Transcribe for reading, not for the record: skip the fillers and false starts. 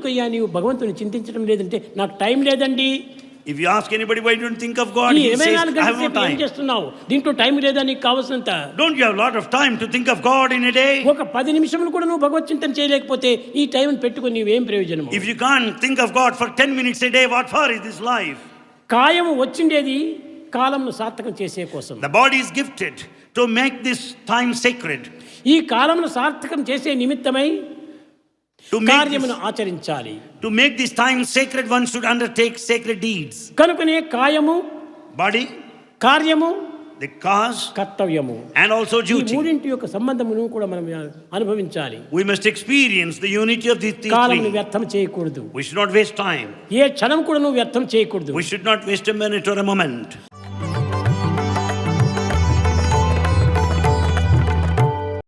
ఎందుకయ్యా నీవు భగవంతుని చింతించడం లేదంటే నాకు టైం లేదండి. If you ask anybody why you don't think of God, he says, I have no ఏం time. చేస్తున్నావు, దీంట్లో టైం లేదా నీకు కావాల్సినంత? Don't you have a lot of time to think of God in a day? ఒక 10 నిమిషములు కూడా నువ్వు భగవత్ చింతన చేయలేకపోతే ఈ టైం పెట్టుకొని నీవేం ప్రయోజనం? If you can't think of God for 10 minutes a day, what for is this life? కాయము వచ్చిండేది కాలంను సార్థకం చేసే కోసం. The body is gifted to make this time sacred. ఈ కాలమును సార్థకం చేసే నిమిత్తమై కార్యమును ఆచరించాలి. To make this time sacred, one should undertake sacred deeds. కనుకనే కాయము, Body, కార్యము, the cause, కర్తవ్యము, and also ఈ duty. మూడింటి యొక్క సంబంధమును కూడా మనం అనుభవించాలి. We must experience the unity of these కాలమును three. వ్యర్థం చేయకూడదు. We should not waste time. ఏ క్షణం కూడా నువ్వు వ్యర్థం చేయకూడదు. We should not waste a minute or a moment.